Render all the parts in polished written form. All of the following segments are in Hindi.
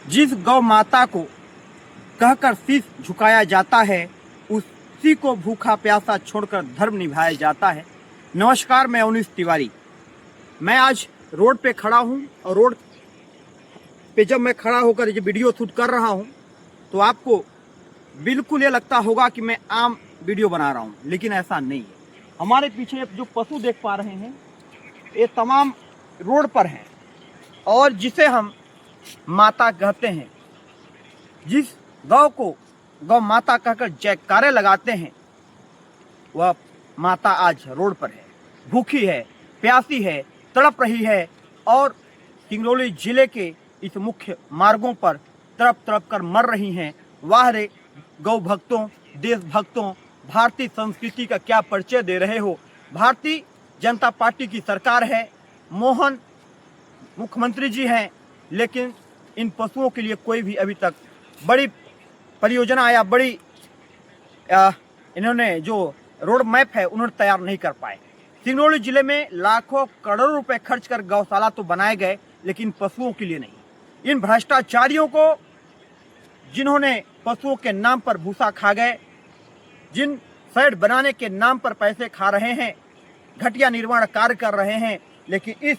जिस गौ माता को कहकर शीश झुकाया जाता है, उसी को भूखा प्यासा छोड़कर धर्म निभाया जाता है। नमस्कार, मैं अवनीश तिवारी। मैं आज रोड पे खड़ा हूँ और रोड पे जब मैं खड़ा होकर ये वीडियो शूट कर रहा हूँ तो आपको बिल्कुल ये लगता होगा कि मैं आम वीडियो बना रहा हूँ, लेकिन ऐसा नहीं है। हमारे पीछे जो पशु देख पा रहे हैं ये तमाम रोड पर हैं और जिसे हम माता कहते हैं, जिस गौ को गौ माता कहकर जयकारे लगाते हैं, वह माता आज रोड पर है, भूखी है, प्यासी है, तड़प रही है और सिंगरौली जिले के इस मुख्य मार्गों पर तड़प तड़प कर मर रही हैं। वाह रे गौ भक्तों, देशभक्तों, भारतीय संस्कृति का क्या परिचय दे रहे हो। भारतीय जनता पार्टी की सरकार है, मोहन मुख्यमंत्री जी हैं, लेकिन इन पशुओं के लिए कोई भी अभी तक बड़ी परियोजना या बड़ी इन्होंने जो रोड मैप है उन्होंने तैयार नहीं कर पाए। सिंगरौली जिले में लाखों करोड़ों रुपए खर्च कर गौशाला तो बनाए गए, लेकिन पशुओं के लिए नहीं। इन भ्रष्टाचारियों को, जिन्होंने पशुओं के नाम पर भूसा खा गए, जिन शेड बनाने के नाम पर पैसे खा रहे हैं, घटिया निर्माण कार्य कर रहे हैं, लेकिन इस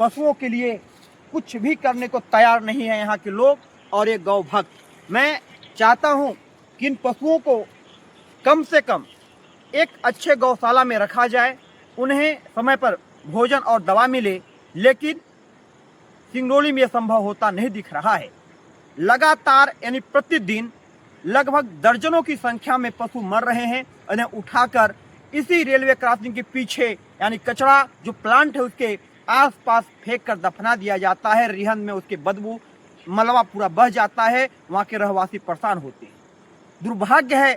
पशुओं के लिए कुछ भी करने को तैयार नहीं है यहाँ के लोग और ये गौ भक्त। मैं चाहता हूँ कि इन पशुओं को कम से कम एक अच्छे गौशाला में रखा जाए, उन्हें समय पर भोजन और दवा मिले, लेकिन सिंगरौली में यह संभव होता नहीं दिख रहा है। लगातार यानी प्रतिदिन लगभग दर्जनों की संख्या में पशु मर रहे हैं। उन्हें उठाकर इसी रेलवे क्रॉसिंग के पीछे यानी कचरा जो प्लांट है उसके आसपास फेंक कर दफना दिया जाता है। रिहन में उसके बदबू मलबा पूरा बह जाता है, वहाँ के रहवासी परेशान होते हैं। दुर्भाग्य है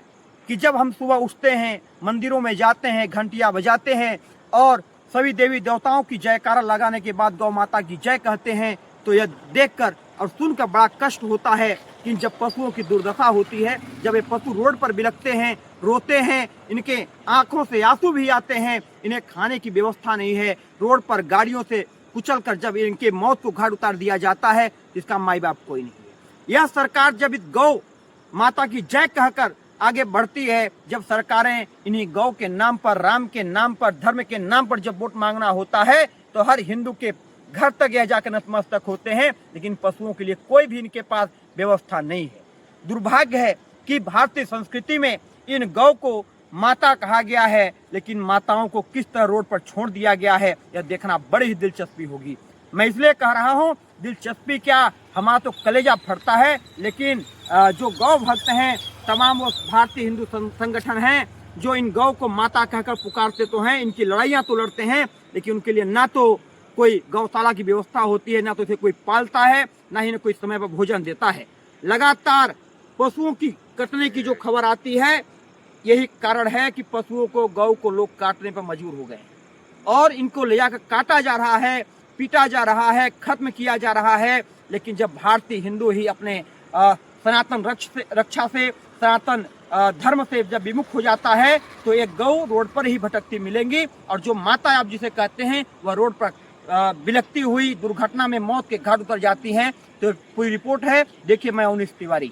कि जब हम सुबह उठते हैं, मंदिरों में जाते हैं, घंटियाँ बजाते हैं और सभी देवी देवताओं की जयकारा लगाने के बाद गौ माता की जय कहते हैं, तो यह देखकर और सुनकर बड़ा कष्ट होता है कि जब पशुओं की दुर्दशा होती है, जब ये पशु रोड पर बिलखते हैं, रोते हैं, इनके आंखों से आंसू भी आते हैं, इन्हें खाने की व्यवस्था नहीं है, रोड पर गाड़ियों से कुचलकर जब इनके मौत को घाट उतार दिया जाता है, इसका माई बाप कोई नहीं है। यह सरकार जब इस गौ माता की जय कहकर आगे बढ़ती है, जब सरकारें इन्हीं गौ के नाम पर, राम के नाम पर, धर्म के नाम पर जब वोट मांगना होता है तो हर हिंदू के घर तक यह जाकर नतमस्तक होते हैं, लेकिन पशुओं के लिए कोई भी इनके पास व्यवस्था नहीं है। दुर्भाग्य है कि भारतीय संस्कृति में इन गौ को माता कहा गया है, लेकिन माताओं को किस तरह रोड पर छोड़ दिया गया है, यह देखना बड़ी ही दिलचस्पी होगी। मैं इसलिए कह रहा हूँ, दिलचस्पी क्या, हमारा तो कलेजा फटता है, लेकिन जो गौ भक्त हैं, तमाम वो भारतीय हिंदू संगठन हैं जो इन गौ को माता कहकर पुकारते तो हैं, इनकी लड़ाइयाँ तो लड़ते हैं, लेकिन उनके लिए ना तो कोई गौशाला की व्यवस्था होती है, ना तो इसे कोई पालता है, ना ही कोई समय पर भोजन देता है। लगातार पशुओं की कटने की जो खबर आती है, यही कारण है कि पशुओं को, गौ को लोग काटने पर मजबूर हो गए और इनको ले जाकर काटा जा रहा है, पीटा जा रहा है, खत्म किया जा रहा है। लेकिन जब भारतीय हिंदू ही अपने सनातन रक्षा से, सनातन धर्म से जब विमुख हो जाता है, तो एक गौ रोड पर ही भटकती मिलेंगी और जो माता आप जिसे कहते हैं वह रोड पर बिलखती हुई दुर्घटना में मौत के घाट उतर जाती हैं। तो पूरी रिपोर्ट है, देखिए। मैं अवनीश तिवारी।